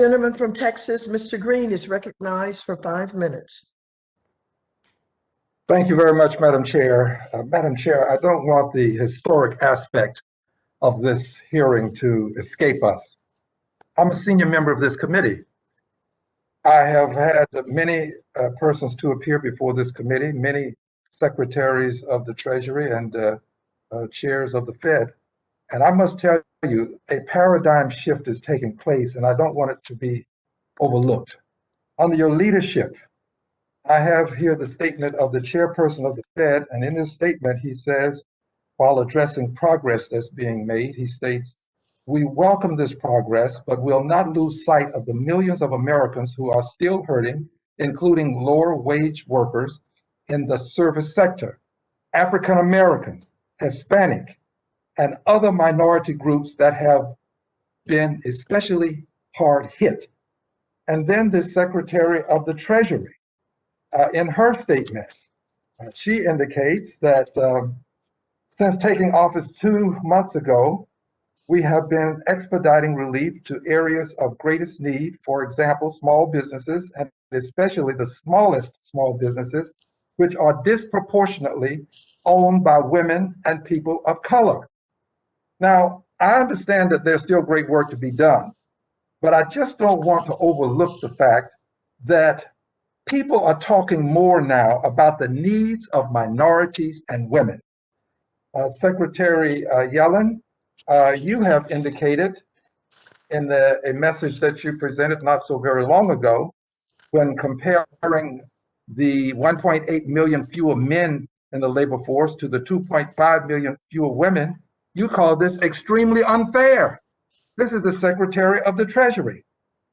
Gentleman from Texas, Mr. Green, is recognized for 5 minutes. Thank you very much, Madam Chair. Madam Chair, I don't want the historic aspect of this hearing to escape us. I'm a senior member of this committee. I have had many persons to appear before this committee, many secretaries of the Treasury and chairs of the Fed. And I must tell you, a paradigm shift is taking place, and I don't want it to be overlooked. Under your leadership, I have here the statement of the chairperson of the Fed, and in his statement, he says, while addressing progress that's being made, he states, "We welcome this progress, but will not lose sight of the millions of Americans who are still hurting, including lower wage workers in the service sector, African Americans, Hispanic, and other minority groups that have been especially hard hit." And then the Secretary of the Treasury, in her statement, she indicates that since taking office 2 months ago, we have been expediting relief to areas of greatest need, for example, small businesses, and especially the smallest small businesses, which are disproportionately owned by women and people of color. Now, I understand that there's still great work to be done, but I just don't want to overlook the fact that people are talking more now about the needs of minorities and women. Secretary Yellen, you have indicated in a message that you presented not so very long ago, when comparing the 1.8 million fewer men in the labor force to the 2.5 million fewer women, you call this extremely unfair. This is the Secretary of the Treasury.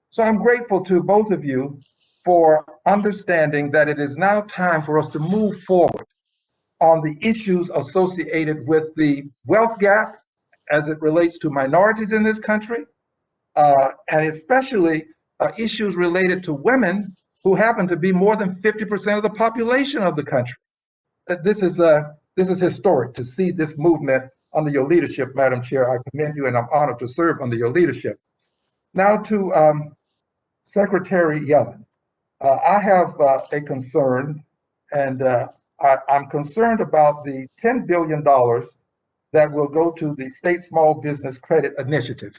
So I'm grateful to both of you for understanding that it is now time for us to move forward on the issues associated with the wealth gap as it relates to minorities in this country, and especially issues related to women who happen to be more than 50% of the population of the country. This is historic to see this movement under your leadership, Madam Chair. I commend you, and I'm honored to serve under your leadership. Now to Secretary Yellen. I have a concern, and I'm concerned about the $10 billion that will go to the State Small Business Credit Initiative.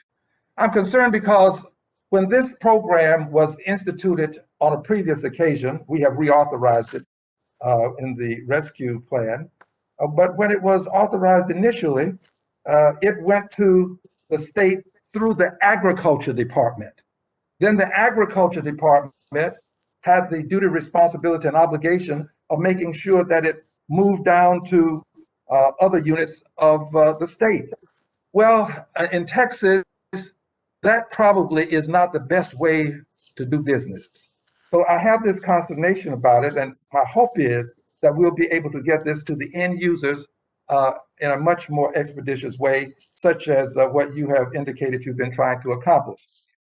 I'm concerned because when this program was instituted on a previous occasion, we have reauthorized it in the rescue plan. But when it was authorized initially, it went to the state through the Agriculture Department. Then the Agriculture Department had the duty, responsibility, and obligation of making sure that it moved down to other units of the state. Well, in Texas, that probably is not the best way to do business. So I have this consternation about it, and my hope is that we'll be able to get this to the end users in a much more expeditious way, such as what you have indicated you've been trying to accomplish.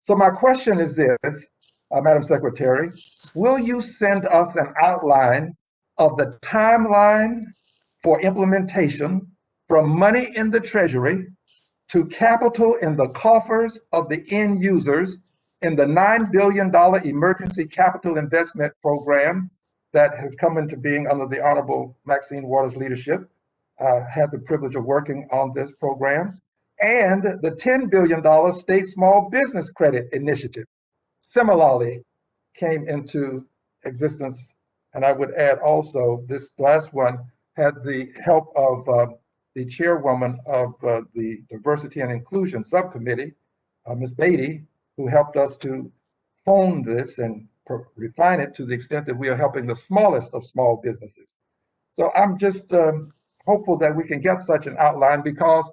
So my question is this, Madam Secretary, will you send us an outline of the timeline for implementation from money in the Treasury to capital in the coffers of the end users in the $9 billion emergency capital investment program that has come into being under the Honorable Maxine Waters' leadership? Had the privilege of working on this program, and the $10 billion State Small Business Credit Initiative similarly came into existence. And I would add also, this last one had the help of the chairwoman of the Diversity and Inclusion Subcommittee, Ms. Beatty, who helped us to hone this and refine it to the extent that we are helping the smallest of small businesses. So I'm just hopeful that we can get such an outline, because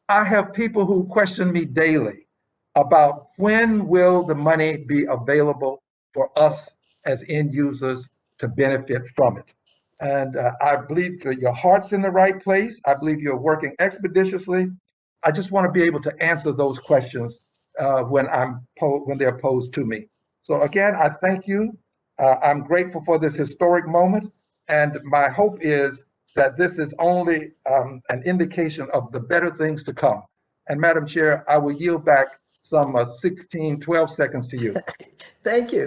I have people who question me daily about when will the money be available for us as end users to benefit from it. And I believe that your heart's in the right place. I believe you're working expeditiously. I just want to be able to answer those questions when they're posed to me. So again, I thank you. I'm grateful for this historic moment. And my hope is that this is only an indication of the better things to come. And Madam Chair, I will yield back some 12 seconds to you. Thank you.